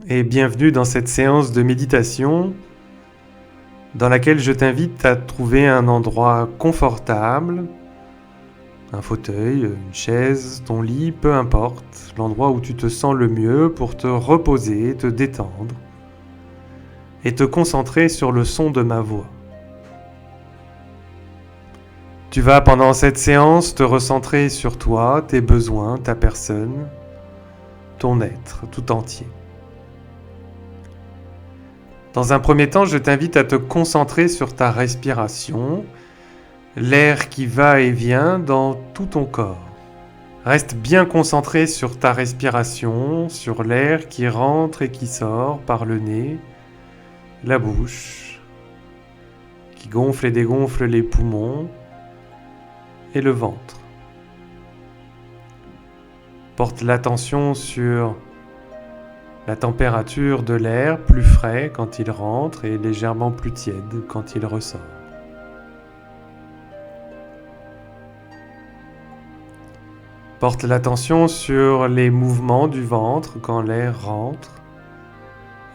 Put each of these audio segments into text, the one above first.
et bienvenue dans cette séance de méditation dans laquelle je t'invite à trouver un endroit confortable, un fauteuil, une chaise, ton lit, peu importe, l'endroit où tu te sens le mieux pour te reposer, te détendre et te concentrer sur le son de ma voix. Tu vas pendant cette séance te recentrer sur toi, tes besoins, ta personne, ton être tout entier. Dans un premier temps, je t'invite à te concentrer sur ta respiration, l'air qui va et vient dans tout ton corps. Reste bien concentré sur ta respiration, sur l'air qui rentre et qui sort par le nez, la bouche, qui gonfle et dégonfle les poumons et le ventre. Porte l'attention sur la température de l'air, plus frais quand il rentre et légèrement plus tiède quand il ressort. Porte l'attention sur les mouvements du ventre quand l'air rentre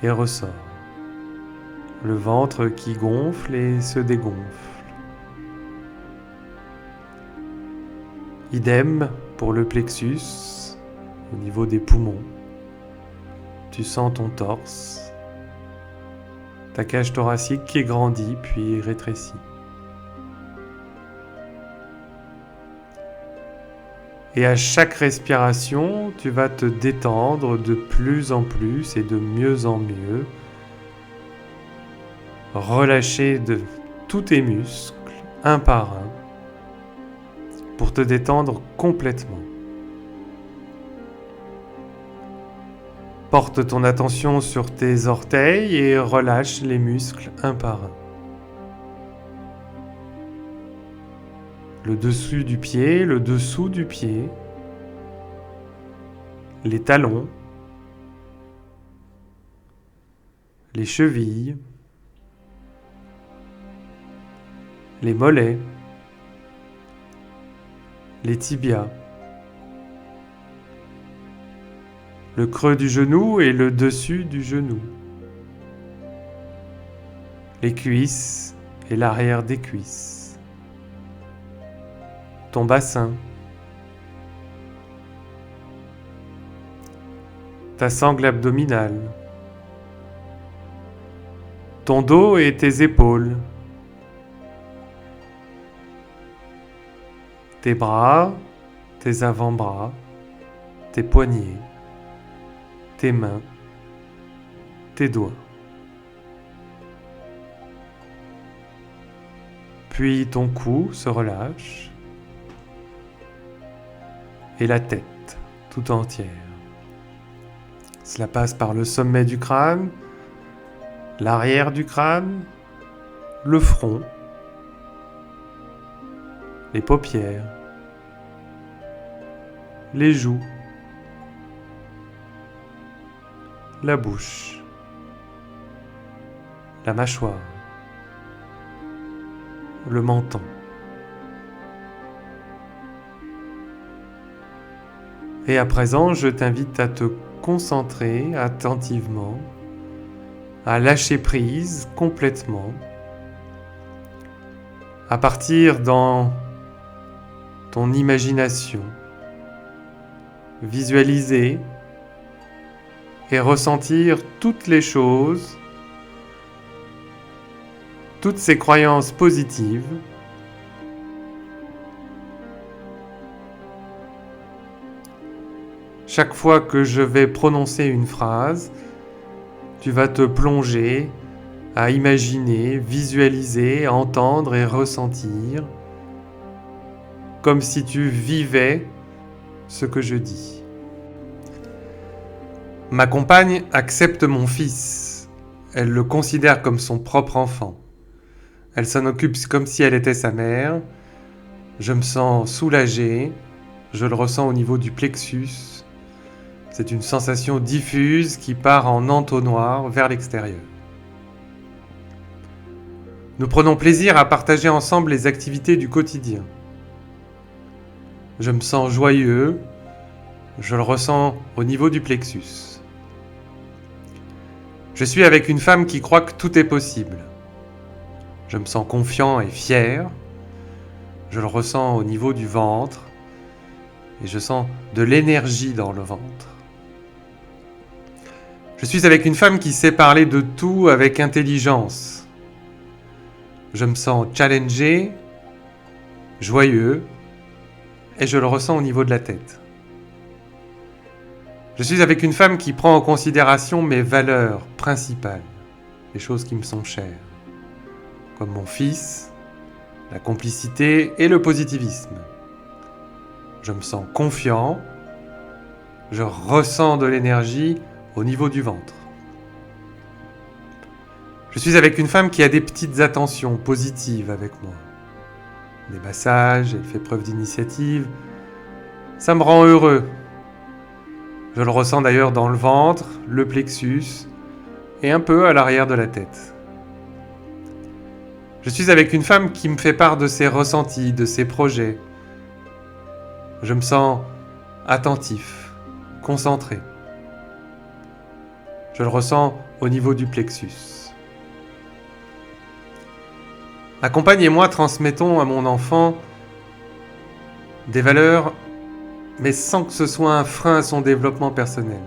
et ressort. Le ventre qui gonfle et se dégonfle. Idem pour le plexus au niveau des poumons. Tu sens ton torse, ta cage thoracique qui grandit puis rétrécit. Et à chaque respiration, tu vas te détendre de plus en plus et de mieux en mieux. Relâcher de tous tes muscles, un par un, pour te détendre complètement. Porte ton attention sur tes orteils et relâche les muscles un par un. Le dessus du pied, le dessous du pied, les talons, les chevilles, les mollets, les tibias, le creux du genou et le dessus du genou, les cuisses et l'arrière des cuisses, ton bassin, ta sangle abdominale, ton dos et tes épaules, tes bras, tes avant-bras, tes poignets, tes mains, tes doigts. Puis ton cou se relâche et la tête tout entière. Cela passe par le sommet du crâne, l'arrière du crâne, le front, les paupières, les joues, la bouche, la mâchoire, le menton. Et à présent, je t'invite à te concentrer attentivement, à lâcher prise complètement, à partir dans ton imagination, visualiser et ressentir toutes les choses, toutes ces croyances positives Chaque fois que je vais prononcer une phrase, tu vas te plonger à imaginer, visualiser, entendre et ressentir, comme si tu vivais ce que je dis. Ma compagne accepte mon fils. Elle le considère comme son propre enfant. Elle s'en occupe comme si elle était sa mère. Je me sens soulagé. Je le ressens au niveau du plexus. C'est une sensation diffuse qui part en entonnoir vers l'extérieur. Nous prenons plaisir à partager ensemble les activités du quotidien. Je me sens joyeux. Je le ressens au niveau du plexus. Je suis avec une femme qui croit que tout est possible. Je me sens confiant et fier. Je le ressens au niveau du ventre et je sens de l'énergie dans le ventre. Je suis avec une femme qui sait parler de tout avec intelligence. Je me sens challengé, joyeux et je le ressens au niveau de la tête. Je suis avec une femme qui prend en considération mes valeurs principales, les choses qui me sont chères, comme mon fils, la complicité et le positivisme. Je me sens confiant, je ressens de l'énergie au niveau du ventre. Je suis avec une femme qui a des petites attentions positives avec moi. Des massages, elle fait preuve d'initiative. Ça me rend heureux. Je le ressens d'ailleurs dans le ventre, le plexus et un peu à l'arrière de la tête. Je suis avec une femme qui me fait part de ses ressentis, de ses projets. Je me sens attentif, concentré. Je le ressens au niveau du plexus. Ma compagne et moi transmettons à mon enfant des valeurs, mais sans que ce soit un frein à son développement personnel.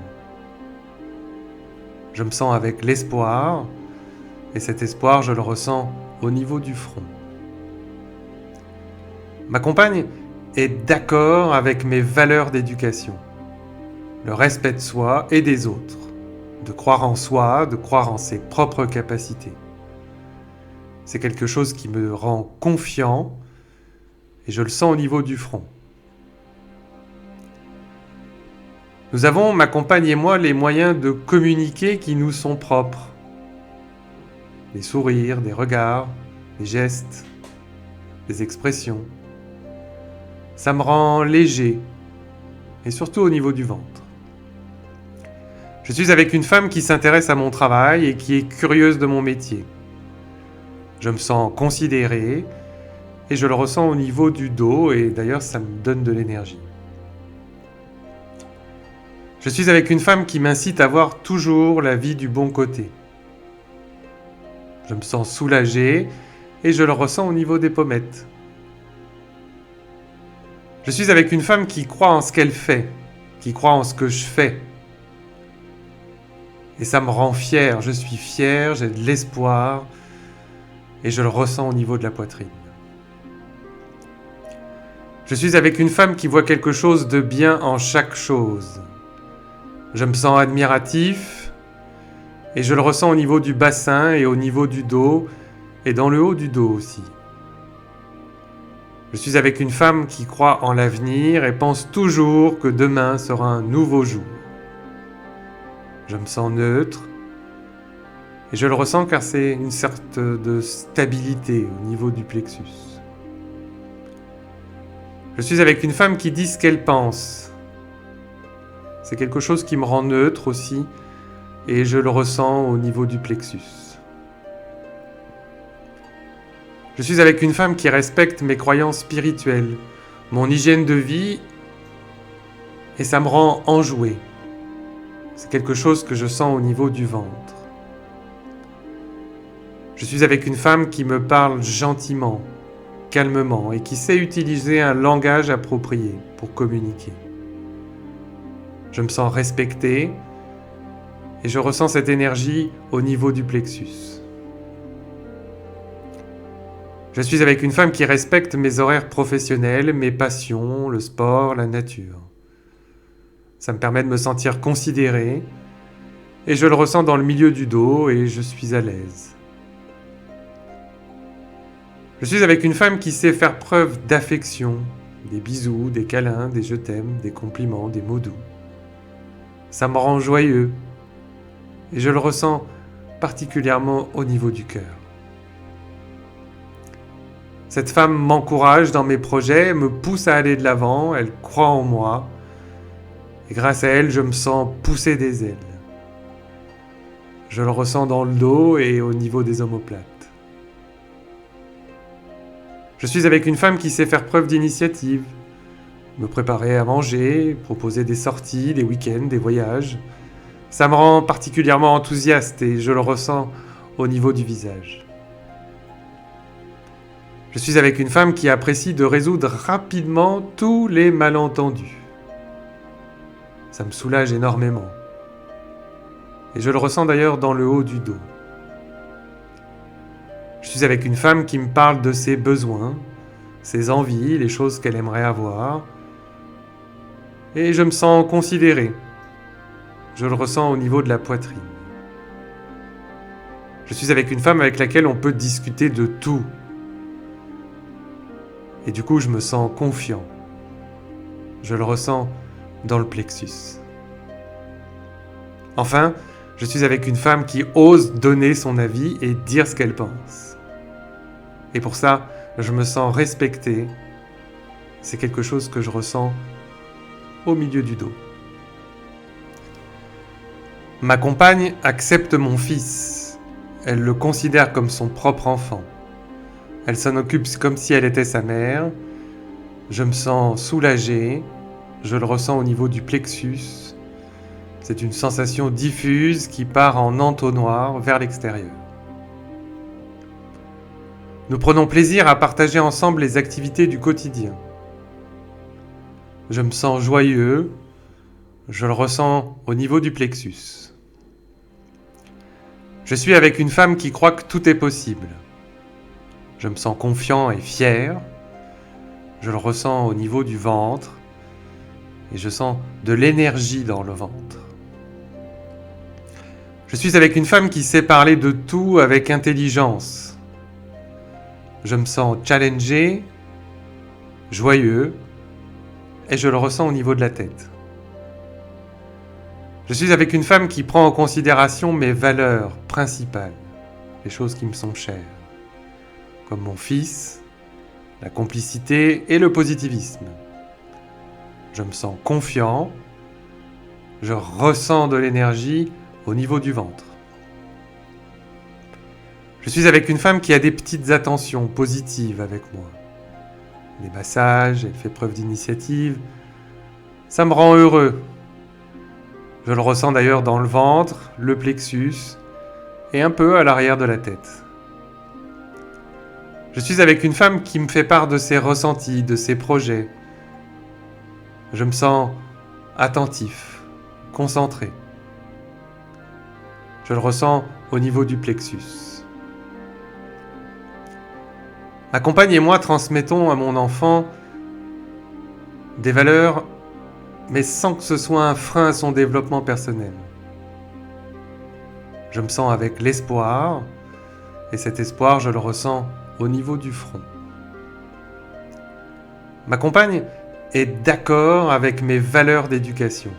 Je me sens avec l'espoir, et cet espoir, je le ressens au niveau du front. Ma compagne est d'accord avec mes valeurs d'éducation, le respect de soi et des autres, de croire en soi, de croire en ses propres capacités. C'est quelque chose qui me rend confiant, et je le sens au niveau du front. Nous avons, ma compagne et moi, les moyens de communiquer qui nous sont propres. Des sourires, des regards, des gestes, des expressions. Ça me rend léger, et surtout au niveau du ventre. Je suis avec une femme qui s'intéresse à mon travail et qui est curieuse de mon métier. Je me sens considéré, et je le ressens au niveau du dos, et d'ailleurs ça me donne de l'énergie. Je suis avec une femme qui m'incite à voir toujours la vie du bon côté. Je me sens soulagé et je le ressens au niveau des pommettes. Je suis avec une femme qui croit en ce qu'elle fait, qui croit en ce que je fais. Et ça me rend fier, je suis fier, j'ai de l'espoir et je le ressens au niveau de la poitrine. Je suis avec une femme qui voit quelque chose de bien en chaque chose. Je me sens admiratif et je le ressens au niveau du bassin et au niveau du dos et dans le haut du dos aussi. Je suis avec une femme qui croit en l'avenir et pense toujours que demain sera un nouveau jour. Je me sens neutre et je le ressens car c'est une sorte de stabilité au niveau du plexus. Je suis avec une femme qui dit ce qu'elle pense. C'est quelque chose qui me rend neutre aussi, et je le ressens au niveau du plexus. Je suis avec une femme qui respecte mes croyances spirituelles, mon hygiène de vie, et ça me rend enjoué. C'est quelque chose que je sens au niveau du ventre. Je suis avec une femme qui me parle gentiment, calmement, et qui sait utiliser un langage approprié pour communiquer. Je me sens respecté et je ressens cette énergie au niveau du plexus. Je suis avec une femme qui respecte mes horaires professionnels, mes passions, le sport, la nature. Ça me permet de me sentir considéré et je le ressens dans le milieu du dos et je suis à l'aise. Je suis avec une femme qui sait faire preuve d'affection, des bisous, des câlins, des je t'aime, des compliments, des mots doux. Ça me rend joyeux et je le ressens particulièrement au niveau du cœur. Cette femme m'encourage dans mes projets, me pousse à aller de l'avant, elle croit en moi et grâce à elle, je me sens pousser des ailes. Je le ressens dans le dos et au niveau des omoplates. Je suis avec une femme qui sait faire preuve d'initiative, me préparer à manger, proposer des sorties, des week-ends, des voyages. Ça me rend particulièrement enthousiaste et je le ressens au niveau du visage. Je suis avec une femme qui apprécie de résoudre rapidement tous les malentendus. Ça me soulage énormément. Et je le ressens d'ailleurs dans le haut du dos. Je suis avec une femme qui me parle de ses besoins, ses envies, les choses qu'elle aimerait avoir. Et je me sens considéré. Je le ressens au niveau de la poitrine. Je suis avec une femme avec laquelle on peut discuter de tout. Et du coup, je me sens confiant. Je le ressens dans le plexus. Enfin, je suis avec une femme qui ose donner son avis et dire ce qu'elle pense. Et pour ça, je me sens respecté. C'est quelque chose que je ressens au milieu du dos. Ma compagne accepte mon fils. Elle le considère comme son propre enfant. Elle s'en occupe comme si elle était sa mère. Je me sens soulagé. Je le ressens au niveau du plexus. C'est une sensation diffuse qui part en entonnoir vers l'extérieur. Nous prenons plaisir à partager ensemble les activités du quotidien. Je me sens joyeux. Je le ressens au niveau du plexus. Je suis avec une femme qui croit que tout est possible. Je me sens confiant et fier. Je le ressens au niveau du ventre. Et je sens de l'énergie dans le ventre. Je suis avec une femme qui sait parler de tout avec intelligence. Je me sens challengé, joyeux, et je le ressens au niveau de la tête. Je suis avec une femme qui prend en considération mes valeurs principales, les choses qui me sont chères, comme mon fils, la complicité et le positivisme. Je me sens confiant, je ressens de l'énergie au niveau du ventre. Je suis avec une femme qui a des petites attentions positives avec moi. Des massages, elle fait preuve d'initiative. Ça me rend heureux. Je le ressens d'ailleurs dans le ventre, le plexus et un peu à l'arrière de la tête. Je suis avec une femme qui me fait part de ses ressentis, de ses projets. Je me sens attentif, concentré. Je le ressens au niveau du plexus. Ma compagne et moi transmettons à mon enfant des valeurs, mais sans que ce soit un frein à son développement personnel. Je me sens avec l'espoir, et cet espoir, je le ressens au niveau du front. Ma compagne est d'accord avec mes valeurs d'éducation,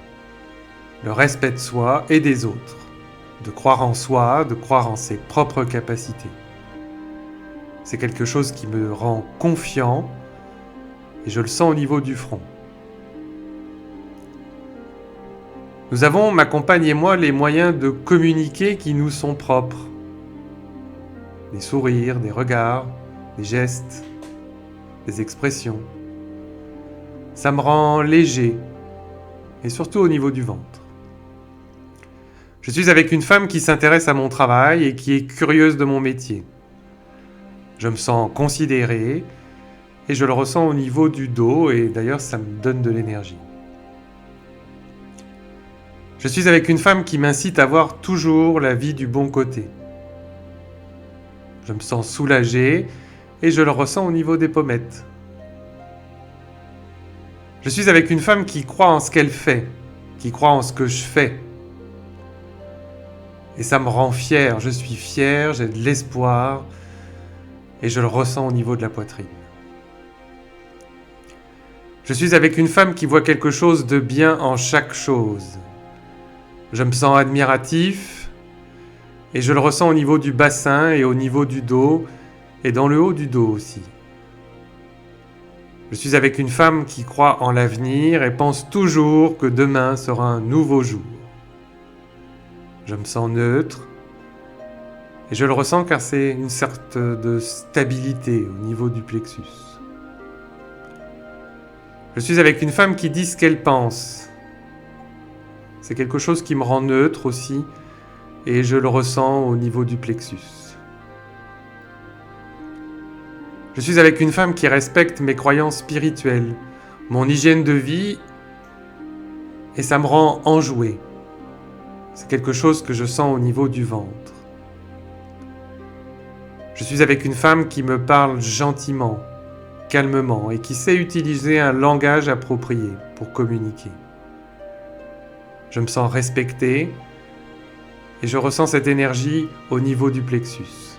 le respect de soi et des autres, de croire en soi, de croire en ses propres capacités. C'est quelque chose qui me rend confiant et je le sens au niveau du front. Nous avons, ma compagne et moi, les moyens de communiquer qui nous sont propres. Des sourires, des regards, des gestes, des expressions. Ça me rend léger et surtout au niveau du ventre. Je suis avec une femme qui s'intéresse à mon travail et qui est curieuse de mon métier. Je me sens considéré et je le ressens au niveau du dos et d'ailleurs ça me donne de l'énergie. Je suis avec une femme qui m'incite à voir toujours la vie du bon côté. Je me sens soulagé et je le ressens au niveau des pommettes. Je suis avec une femme qui croit en ce qu'elle fait, qui croit en ce que je fais. Et ça me rend fier, je suis fier, j'ai de l'espoir et je le ressens au niveau de la poitrine. Je suis avec une femme qui voit quelque chose de bien en chaque chose. Je me sens admiratif et je le ressens au niveau du bassin et au niveau du dos et dans le haut du dos aussi. Je suis avec une femme qui croit en l'avenir et pense toujours que demain sera un nouveau jour. Je me sens neutre et je le ressens car c'est une sorte de stabilité au niveau du plexus. Je suis avec une femme qui dit ce qu'elle pense. C'est quelque chose qui me rend neutre aussi, et je le ressens au niveau du plexus. Je suis avec une femme qui respecte mes croyances spirituelles, mon hygiène de vie, et ça me rend enjoué. C'est quelque chose que je sens au niveau du ventre. Je suis avec une femme qui me parle gentiment, calmement, et qui sait utiliser un langage approprié pour communiquer. Je me sens respecté, et je ressens cette énergie au niveau du plexus.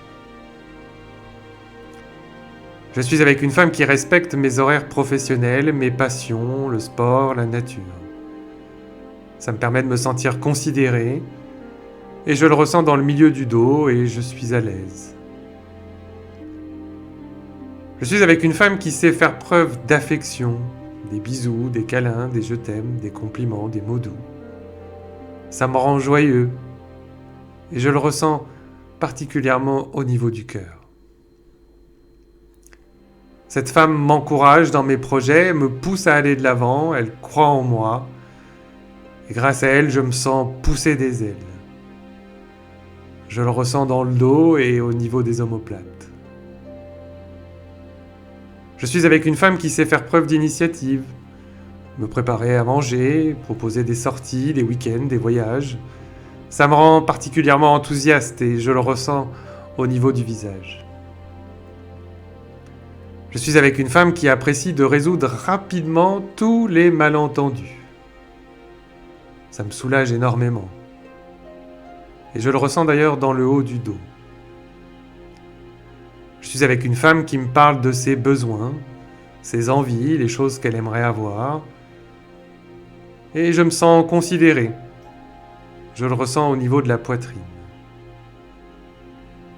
Je suis avec une femme qui respecte mes horaires professionnels, mes passions, le sport, la nature. Ça me permet de me sentir considéré, et je le ressens dans le milieu du dos, et je suis à l'aise. Je suis avec une femme qui sait faire preuve d'affection, des bisous, des câlins, des je t'aime, des compliments, des mots doux. Ça me rend joyeux, et je le ressens particulièrement au niveau du cœur. Cette femme m'encourage dans mes projets, me pousse à aller de l'avant, elle croit en moi, et grâce à elle, je me sens pousser des ailes. Je le ressens dans le dos et au niveau des omoplates. Je suis avec une femme qui sait faire preuve d'initiative, me préparer à manger, proposer des sorties, des week-ends, des voyages. Ça me rend particulièrement enthousiaste et je le ressens au niveau du visage. Je suis avec une femme qui apprécie de résoudre rapidement tous les malentendus. Ça me soulage énormément. Et je le ressens d'ailleurs dans le haut du dos. Je suis avec une femme qui me parle de ses besoins, ses envies, les choses qu'elle aimerait avoir. Et je me sens considéré. Je le ressens au niveau de la poitrine.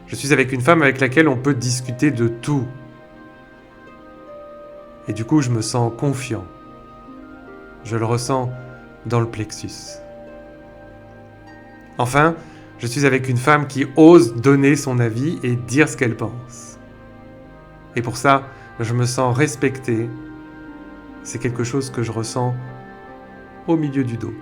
Je suis avec une femme avec laquelle on peut discuter de tout. Et du coup, je me sens confiant. Je le ressens dans le plexus. Enfin, je suis avec une femme qui ose donner son avis et dire ce qu'elle pense. Et pour ça, je me sens respecté. C'est quelque chose que je ressens au milieu du dos.